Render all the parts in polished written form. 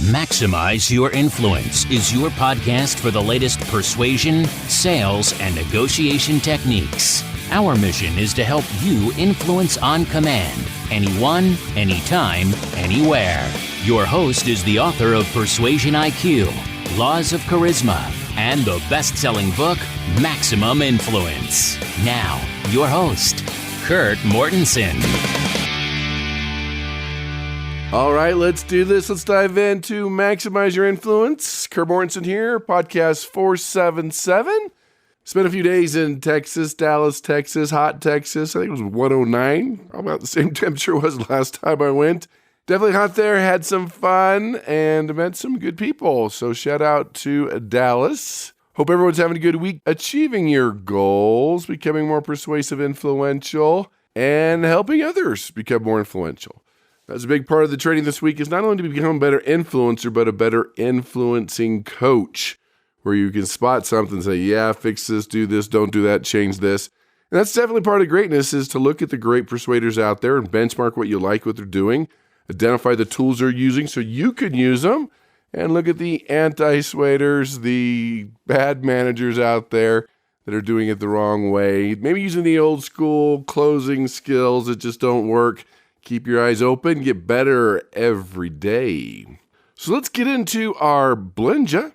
Maximize Your Influence is your podcast for the latest persuasion, sales, and negotiation techniques. Our mission is to help you influence on command, anyone, anytime, anywhere. Your host is the author of Persuasion IQ, Laws of Charisma, and the best-selling book, Maximum Influence. Now, your host, Kurt Mortensen. All right, let's do this. Let's dive into Maximize Your Influence. Kurt Mortensen here, podcast 477. Spent a few days in Texas, Dallas, Texas, hot Texas. I think it was 109, about the same temperature it was last time I went. Definitely hot there, had some fun, and met some good people. So shout out to Dallas. Hope everyone's having a good week, achieving your goals, becoming more persuasive, influential, and helping others become more influential. That's a big part of the training this week is not only to become a better influencer, but a better influencing coach, where you can spot something and say, yeah, fix this, do this, don't do that, change this. And that's definitely part of greatness, is to look at the great persuaders out there and benchmark what you like, what they're doing, identify the tools they're using so you can use them, and look at the anti-swaders, the bad managers out there that are doing it the wrong way, maybe using the old school closing skills that just don't work. Keep your eyes open, get better every day. So let's get into our Blinja.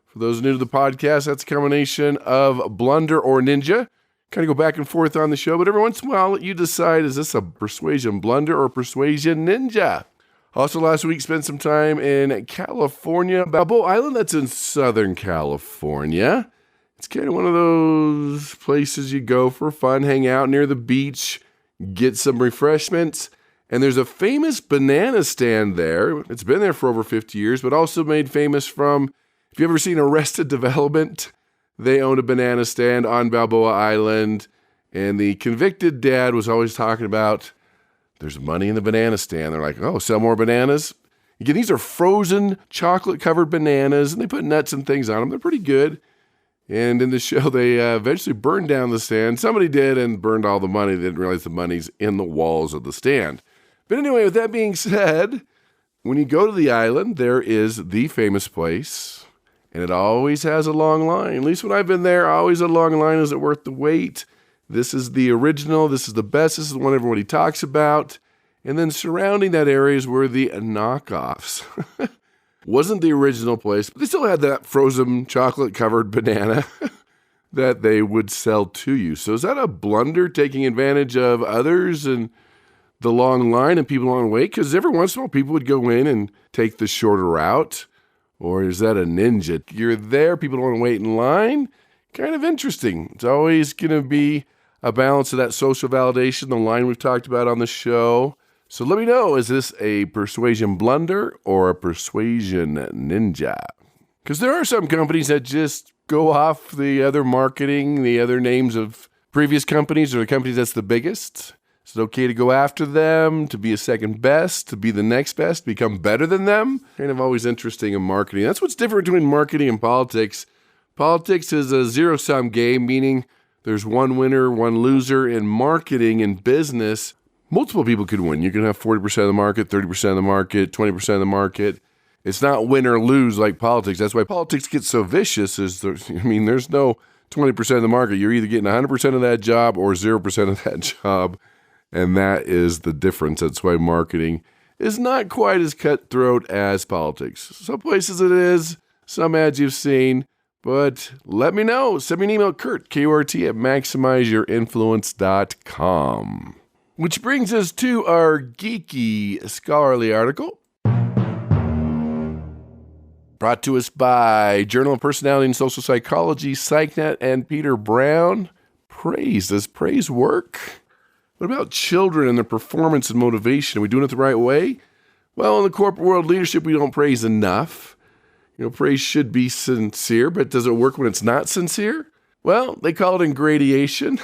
For those new to the podcast, that's a combination of blunder or ninja. Kind of go back and forth on the show, but every once in a while, I'll let you decide, is this a persuasion blunder or persuasion ninja? Also, last week, spent some time in California, Balboa Island. That's in Southern California. It's kind of one of those places you go for fun, hang out near the beach, get some refreshments, and there's a famous banana stand there. It's been there for over 50 years, but also made famous from, if you've ever seen Arrested Development, they owned a banana stand on Balboa Island, and the convicted dad was always talking about, there's money in the banana stand. They're like, oh, sell more bananas? Again, these are frozen chocolate-covered bananas, and they put nuts and things on them. They're pretty good. And in the show, they eventually burned down the stand. Somebody did and burned all the money. They didn't realize the money's in the walls of the stand. But anyway, with that being said, when you go to the island, there is the famous place, and it always has a long line. At least when I've been there, always a long line. Is it worth the wait? This is the original. This is the best. This is the one everybody talks about. And then surrounding that area is where the knockoffs. Wasn't the original place, but they still had that frozen chocolate-covered banana that they would sell to you. So is that a blunder, taking advantage of others and the long line and people on wait? Because every once in a while, people would go in and take the shorter route. Or is that a ninja? You're there, people don't want to wait in line. Kind of interesting. It's always going to be a balance of that social validation, the line we've talked about on the show. So let me know, is this a persuasion blunder or a persuasion ninja? Because there are some companies that just go off the other marketing, the other names of previous companies or the companies that's the biggest. Is it okay to go after them, to be a second best, to be the next best, become better than them? Kind of always interesting in marketing. That's what's different between marketing and politics. Politics is a zero-sum game, meaning there's one winner, one loser. In marketing and business, multiple people could win. You can have 40% of the market, 30% of the market, 20% of the market. It's not win or lose like politics. That's why politics gets so vicious. There's no 20% of the market. You're either getting 100% of that job or 0% of that job. And that is the difference. That's why marketing is not quite as cutthroat as politics. Some places it is, some ads you've seen. But let me know. Send me an email, Kurt, K-U-R-T, at maximizeyourinfluence.com. Which brings us to our geeky scholarly article. Brought to us by Journal of Personality and Social Psychology, PsychNet, and Peter Brown. Praise. Does praise work? What about children and their performance and motivation? Are we doing it the right way? Well, in the corporate world, leadership, we don't praise enough. Praise should be sincere, but does it work when it's not sincere? Well, they call it ingradation.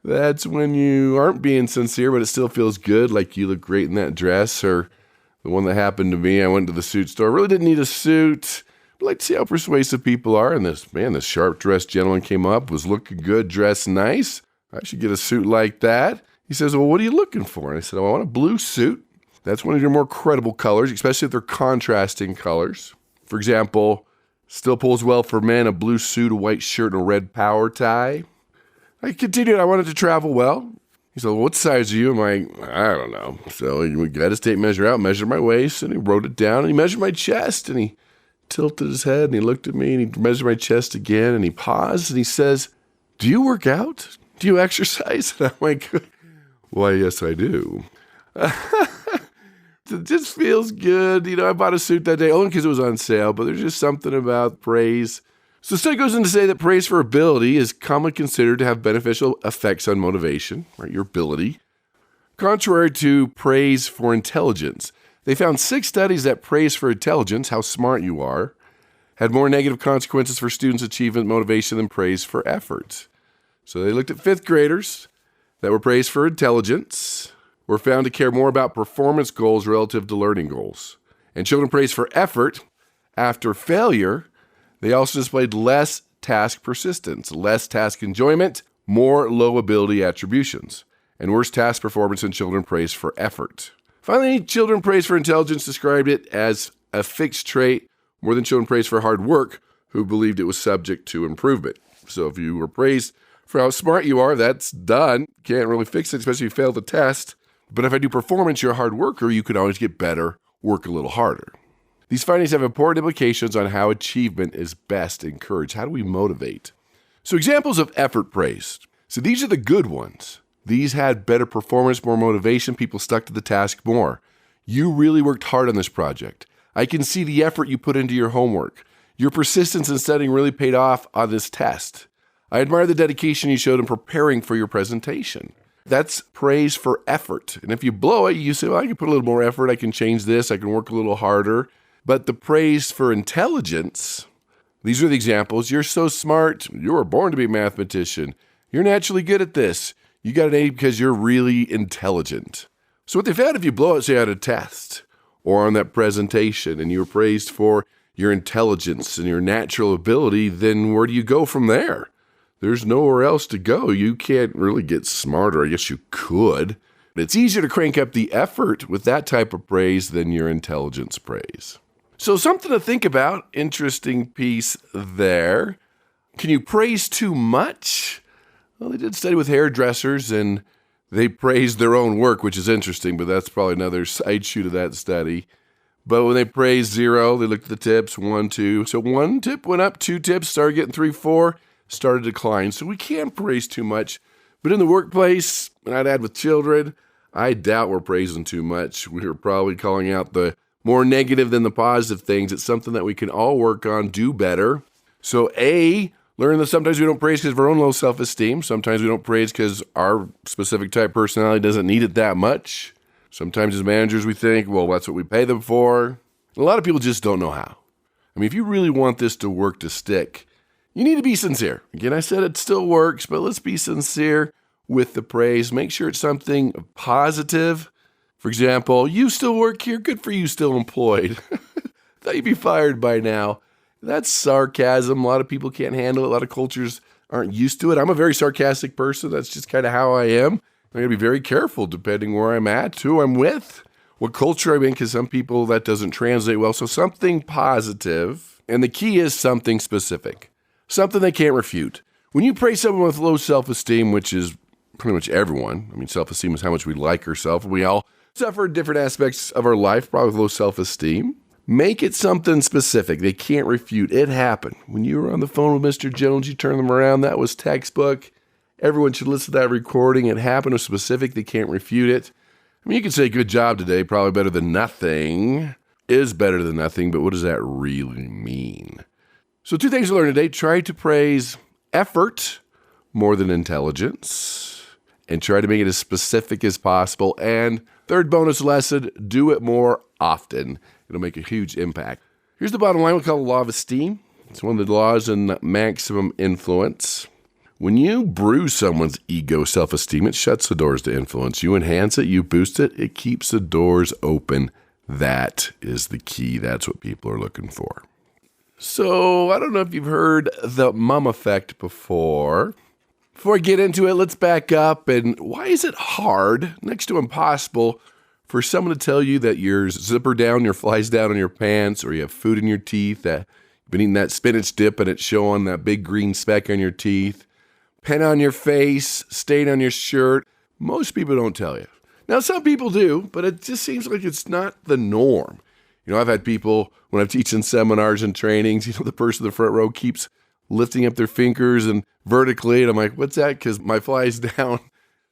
That's when you aren't being sincere, but it still feels good, like you look great in that dress. Or the one that happened to me, I went to the suit store, really didn't need a suit. I'd like to see how persuasive people are. And this sharp-dressed gentleman came up, was looking good, dressed nice. I should get a suit like that. He says, well, what are you looking for? And I said, I want a blue suit. That's one of your more credible colors, especially if they're contrasting colors. For example, still pulls well for men, a blue suit, a white shirt, and a red power tie. I continued. I wanted to travel well. He said, well, what size are you? I'm like, I don't know. So we got his tape measure out, measured my waist, and he wrote it down, and he measured my chest, and he tilted his head, and he looked at me, and he measured my chest again, and he paused, and he says, do you work out? Do you exercise? And I'm like, why, yes, I do. It just feels good. I bought a suit that day only because it was on sale, but there's just something about praise. So the study goes on to say that praise for ability is commonly considered to have beneficial effects on motivation, right, your ability, contrary to praise for intelligence. They found 6 studies that praise for intelligence, how smart you are, had more negative consequences for students' achievement motivation than praise for effort. So they looked at 5th graders that were praised for intelligence, were found to care more about performance goals relative to learning goals. And children praised for effort after failure, they also displayed less task persistence, less task enjoyment, more low ability attributions, and worse task performance in children praised for effort. Finally, children praised for intelligence described it as a fixed trait more than children praised for hard work, who believed it was subject to improvement. So if you were praised for how smart you are, that's done. Can't really fix it, especially if you fail the test. But if I do performance, you're a hard worker, you can always get better, work a little harder. These findings have important implications on how achievement is best encouraged. How do we motivate? So examples of effort praised. So these are the good ones. These had better performance, more motivation. People stuck to the task more. You really worked hard on this project. I can see the effort you put into your homework. Your persistence in studying really paid off on this test. I admire the dedication you showed in preparing for your presentation. That's praise for effort. And if you blow it, you say, well, I can put a little more effort. I can change this. I can work a little harder. But the praise for intelligence, these are the examples. You're so smart. You were born to be a mathematician. You're naturally good at this. You got an A because you're really intelligent. So what they found, if you blow it, say at a test or on that presentation, and you were praised for your intelligence and your natural ability, then where do you go from there? There's nowhere else to go. You can't really get smarter. I guess you could. But it's easier to crank up the effort with that type of praise than your intelligence praise. So something to think about. Interesting piece there. Can you praise too much? Well, they did a study with hairdressers, and they praised their own work, which is interesting, but that's probably another side shoot of that study. But when they praised 0, they looked at the tips, 1, 2. So 1 tip went up, 2 tips, started getting 3, 4, started to decline. So we can't praise too much. But in the workplace, and I'd add with children, I doubt we're praising too much. We're probably calling out the more negative than the positive things. It's something that we can all work on, do better. So A, learn that sometimes we don't praise because of our own low self-esteem. Sometimes we don't praise because our specific type personality doesn't need it that much. Sometimes as managers we think, well, that's what we pay them for. A lot of people just don't know how. I mean, if you really want this to work, to stick, you need to be sincere. Again, I said it still works, but let's be sincere with the praise. Make sure it's something positive. For example, you still work here. Good for you, still employed. Thought you'd be fired by now. That's sarcasm. A lot of people can't handle it. A lot of cultures aren't used to it. I'm a very sarcastic person. That's just kind of how I am. I'm going to be very careful depending where I'm at, who I'm with, what culture I'm in, because some people that doesn't translate well. So something positive, and the key is something specific, something they can't refute. When you praise someone with low self-esteem, which is pretty much everyone, I mean, self-esteem is how much we like ourselves. We all suffer in different aspects of our life, probably with low self-esteem. Make it something specific. They can't refute. It happened. When you were on the phone with Mr. Jones, you turned them around. That was textbook. Everyone should listen to that recording. It happened. It was specific. They can't refute it. I mean, you could say good job today, probably better than nothing, is better than nothing, but what does that really mean? So 2 things to learn today. Try to praise effort more than intelligence, and try to make it as specific as possible. And third bonus lesson, do it more often. It'll make a huge impact. Here's the bottom line. We call it the law of esteem. It's one of the laws in maximum influence. When you bruise someone's ego, self-esteem, it shuts the doors to influence. You enhance it, you boost it, it keeps the doors open. That is the key. That's what people are looking for. So I don't know if you've heard the mum effect before. Before I get into it, let's back up. And why is it hard, next to impossible, for someone to tell you that your zipper down, your flies down on your pants, or you have food in your teeth, that you've been eating that spinach dip and it's showing that big green speck on your teeth, pen on your face, stain on your shirt, most people don't tell you. Now, some people do, but it just seems like it's not the norm. I've had people, when I'm teaching seminars and trainings, the person in the front row keeps lifting up their fingers and vertically, and I'm like, what's that? Because my fly's down.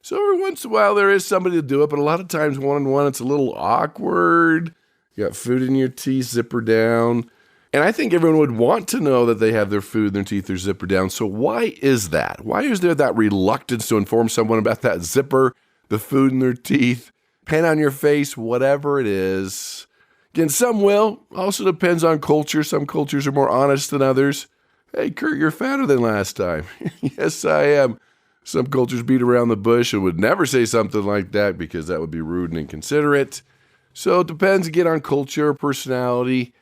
So every once in a while, there is somebody to do it, but a lot of times, one-on-one, it's a little awkward. You got food in your teeth, zipper down. And I think everyone would want to know that they have their food in their teeth, their zipper down. So why is that? Why is there that reluctance to inform someone about that zipper, the food in their teeth, pen on your face, whatever it is? Again, some will. Also depends on culture. Some cultures are more honest than others. Hey, Kurt, you're fatter than last time. Yes, I am. Some cultures beat around the bush and would never say something like that because that would be rude and inconsiderate. So it depends again on culture, personality.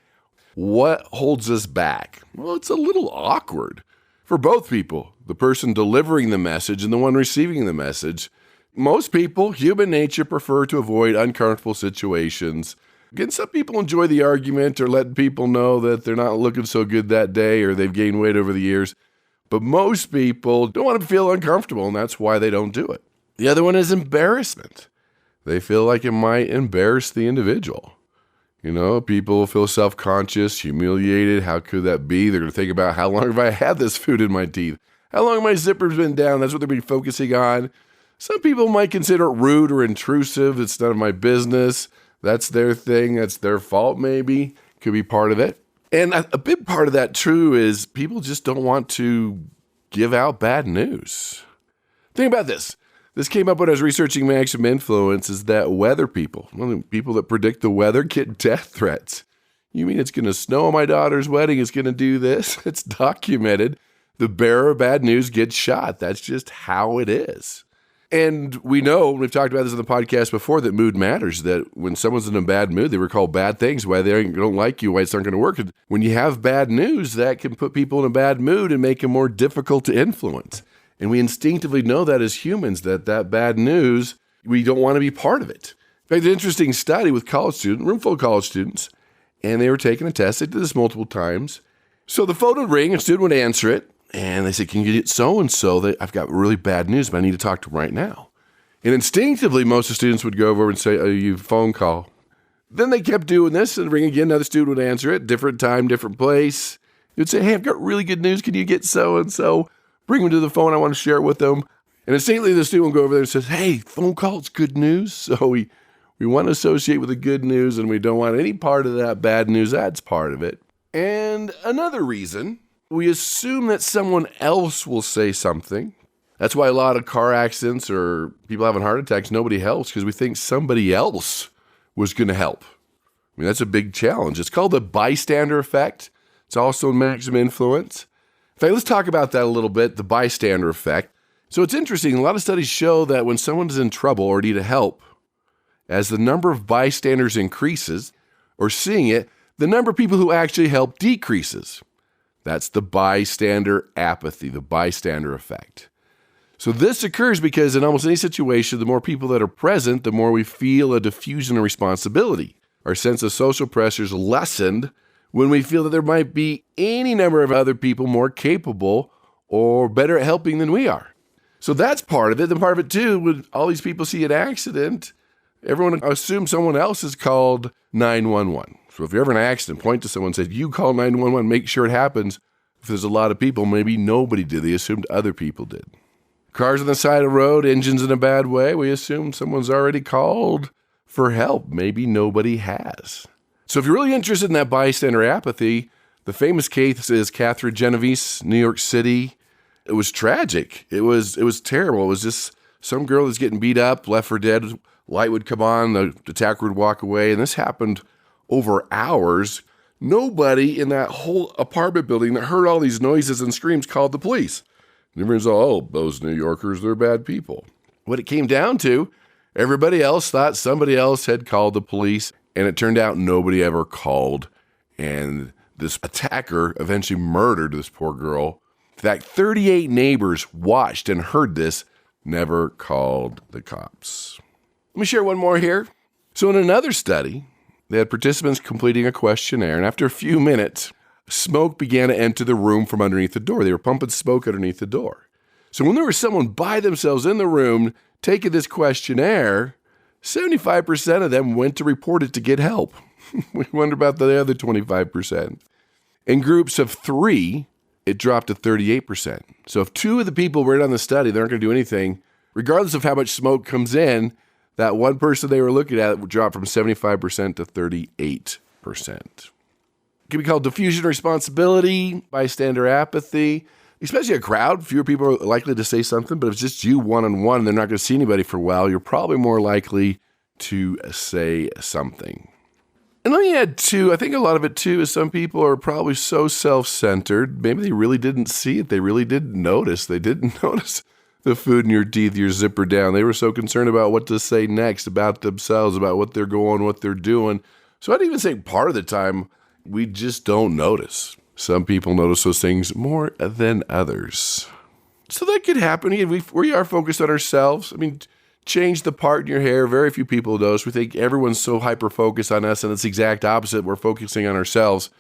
What holds us back? Well, it's a little awkward for both people, the person delivering the message and the one receiving the message. Most people, human nature, prefer to avoid uncomfortable situations. Again, some people enjoy the argument or letting people know that they're not looking so good that day or they've gained weight over the years. But most people don't want to feel uncomfortable, and that's why they don't do it. The other one is embarrassment. They feel like it might embarrass the individual. People feel self-conscious, humiliated. How could that be? They're going to think about how long have I had this food in my teeth? How long have my zippers been down? That's what they'll be focusing on. Some people might consider it rude or intrusive. It's none of my business. That's their thing. That's their fault, maybe. Could be part of it. And a big part of that, true, is people just don't want to give out bad news. Think about this. This came up when I was researching maximum influence, is that weather people, people that predict the weather, get death threats. You mean it's going to snow on my daughter's wedding? It's going to do this? It's documented. The bearer of bad news gets shot. That's just how it is. And we know, we've talked about this in the podcast before, that mood matters, that when someone's in a bad mood, they recall bad things, why they don't like you, why it's not going to work. And when you have bad news, that can put people in a bad mood and make them more difficult to influence. And we instinctively know that as humans, that bad news, we don't want to be part of it. In fact, an interesting study with college students, room full of college students, and they were taking a test. They did this multiple times. So the phone would ring, a student would answer it, and they said, can you get so-and-so? I've got really bad news, but I need to talk to them right now. And instinctively, most of the students would go over and say, you phone call. Then they kept doing this and ring again. Another student would answer it, different time, different place. You'd say, hey, I've got really good news. Can you get so-and-so? Bring them to the phone. I want to share it with them. And instinctively, the student would go over there and says, hey, phone call, it's good news. So we want to associate with the good news, and we don't want any part of that bad news. That's part of it. And another reason, we assume that someone else will say something. That's why a lot of car accidents or people having heart attacks, nobody helps, because we think somebody else was going to help. That's a big challenge. It's called the bystander effect. It's also in maximum influence. In fact, let's talk about that a little bit, the bystander effect. So it's interesting. A lot of studies show that when someone is in trouble or need help, as the number of bystanders increases, or seeing it, the number of people who actually help decreases. That's the bystander apathy, the bystander effect. So this occurs because in almost any situation, the more people that are present, the more we feel a diffusion of responsibility. Our sense of social pressure is lessened when we feel that there might be any number of other people more capable or better at helping than we are. So that's part of it. And part of it too, when all these people see an accident, everyone assumes someone else has called 911. So if you're ever in an accident, point to someone and say, you call 911, make sure it happens. If there's a lot of people, maybe nobody did. They assumed other people did. Cars on the side of the road, engines in a bad way, we assume someone's already called for help. Maybe nobody has. So if you're really interested in that bystander apathy, the famous case is Catherine Genovese, New York City. It was tragic. It was terrible. It was just some girl that's getting beat up, left for dead. Light would come on, the attacker would walk away, and this happened over hours. Nobody in that whole apartment building that heard all these noises and screams called the police. And everyone's all, those New Yorkers, they're bad people. What it came down to, everybody else thought somebody else had called the police, and it turned out nobody ever called. And this attacker eventually murdered this poor girl. In fact, 38 neighbors watched and heard this, never called the cops. Let me share one more here. So in another study, they had participants completing a questionnaire, and after a few minutes, smoke began to enter the room from underneath the door. They were pumping smoke underneath the door. So when there was someone by themselves in the room taking this questionnaire, 75% of them went to report it to get help. We wonder about the other 25%. In groups of 3, it dropped to 38%. So if 2 of the people were in on the study, they aren't going to do anything. Regardless of how much smoke comes in, that one person they were looking at would drop from 75% to 38%. It can be called diffusion responsibility, bystander apathy. Especially a crowd, fewer people are likely to say something, but if it's just you one-on-one and they're not going to see anybody for a while, you're probably more likely to say something. And let me add, too, I think a lot of it, too, is some people are probably so self-centered, maybe they really didn't see it, they really didn't notice. They didn't notice the food in your teeth, your zipper down. They were so concerned about what to say next, about themselves, about what they're going, what they're doing. So I'd even say part of the time, we just don't notice. Some people notice those things more than others. So that could happen. Again, we are focused on ourselves. I mean, change the part in your hair. Very few people notice. We think everyone's so hyper-focused on us, and it's the exact opposite. We're focusing on ourselves.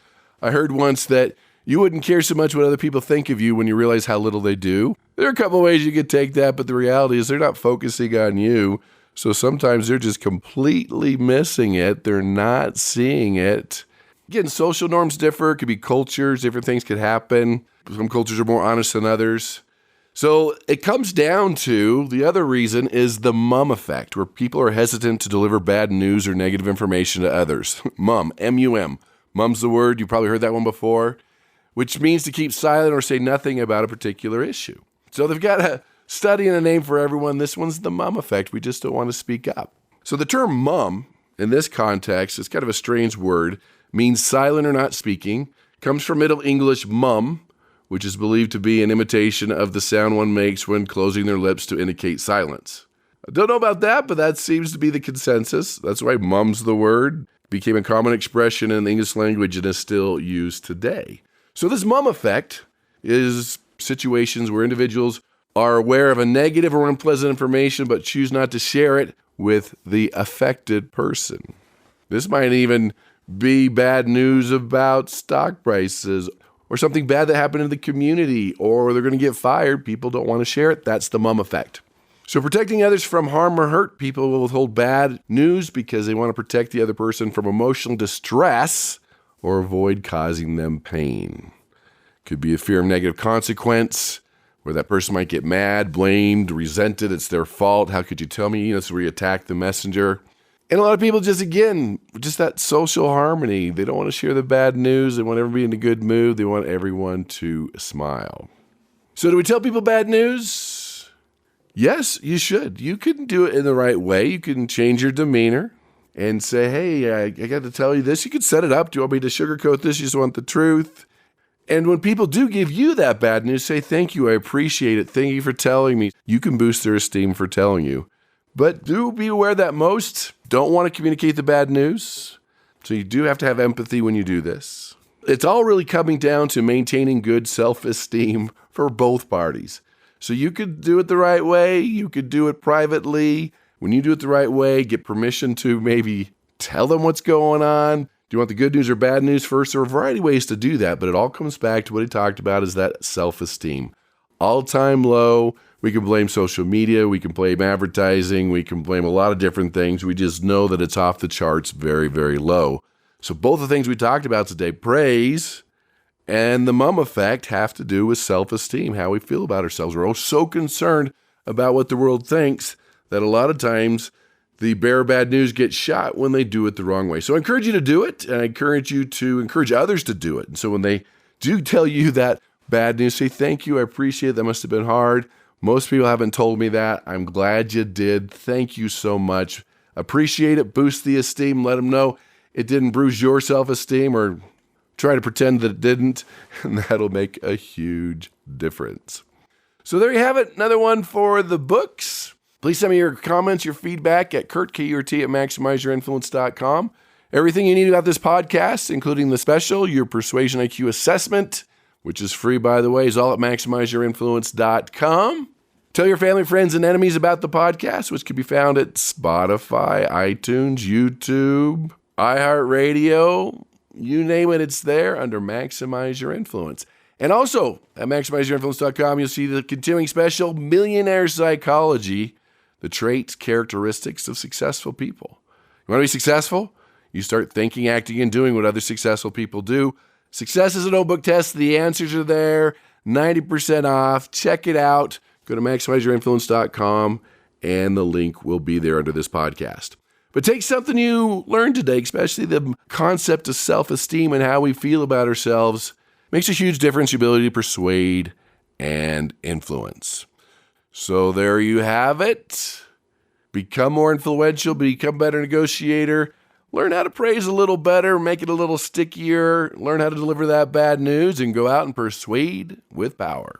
I heard once that you wouldn't care so much what other people think of you when you realize how little they do. There are a couple of ways you could take that, but the reality is they're not focusing on you. So sometimes they're just completely missing it. They're not seeing it. Again, social norms differ. It could be cultures. Different things could happen. Some cultures are more honest than others. So it comes down to, the other reason is the mum effect, where people are hesitant to deliver bad news or negative information to others. Mum, M-U-M. Mum's the word. You probably heard that one before, which means to keep silent or say nothing about a particular issue. So they've got a study and a name for everyone. This one's the mum effect. We just don't want to speak up. So the term mum, in this context, is kind of a strange word, means silent or not speaking, comes from Middle English mum, which is believed to be an imitation of the sound one makes when closing their lips to indicate silence. I don't know about that, but that seems to be the consensus. That's why mum's the word. It became a common expression in the English language and is still used today. So this mum effect is situations where individuals are aware of a negative or unpleasant information but choose not to share it with the affected person. This might even be bad news about stock prices or something bad that happened in the community, or they're going to get fired. People don't want to share it. That's the mum effect. So protecting others from harm or hurt, people will withhold bad news because they want to protect the other person from emotional distress or avoid causing them pain. Could be a fear of negative consequence, where that person might get mad, blamed, resented. It's their fault. How could you tell me? That's where you attack the messenger. And a lot of people just that social harmony. They don't want to share the bad news. They want everyone to be in a good mood. They want everyone to smile. So do we tell people bad news? Yes, you should. You can do it in the right way. You can change your demeanor and say, hey, I got to tell you this. You could set it up. Do you want me to sugarcoat this? You just want the truth. And when people do give you that bad news, say, thank you. I appreciate it. Thank you for telling me. You can boost their esteem for telling you. But do be aware that most don't want to communicate the bad news. So you do have to have empathy when you do this. It's all really coming down to maintaining good self-esteem for both parties. So you could do it the right way. You could do it privately. When you do it the right way, get permission to maybe tell them what's going on. Do you want the good news or bad news first? There are a variety of ways to do that, but it all comes back to what he talked about is that self-esteem. All-time low. We can blame social media, we can blame advertising, we can blame a lot of different things. We just know that it's off the charts very, very low. So both the things we talked about today, praise and the mum effect, have to do with self-esteem, how we feel about ourselves. We're all so concerned about what the world thinks that a lot of times the bearer of bad news gets shot when they do it the wrong way. So I encourage you to do it, and I encourage you to encourage others to do it. And so when they do tell you that bad news, say, thank you, I appreciate it, that must have been hard. Most people haven't told me that. I'm glad you did. Thank you so much. Appreciate it. Boost the esteem. Let them know it didn't bruise your self-esteem or try to pretend that it didn't. And that'll make a huge difference. So there you have it. Another one for the books. Please send me your comments, your feedback at Kurt, K-U-R-T, at MaximizeYourInfluence.com. Everything you need about this podcast, including the special, your Persuasion IQ assessment, which is free, by the way, is all at MaximizeYourInfluence.com. Tell your family, friends, and enemies about the podcast, which can be found at Spotify, iTunes, YouTube, iHeartRadio. You name it, it's there under Maximize Your Influence. And also, at MaximizeYourInfluence.com, you'll see the continuing special, Millionaire Psychology, the traits, characteristics of successful people. You want to be successful? You start thinking, acting, and doing what other successful people do. Success is a notebook test. The answers are there, 90% off. Check it out. Go to MaximizeYourInfluence.com, and the link will be there under this podcast. But take something you learned today, especially the concept of self-esteem and how we feel about ourselves. Makes a huge difference, your ability to persuade and influence. So there you have it. Become more influential, become a better negotiator, learn how to praise a little better, make it a little stickier, learn how to deliver that bad news, and go out and persuade with power.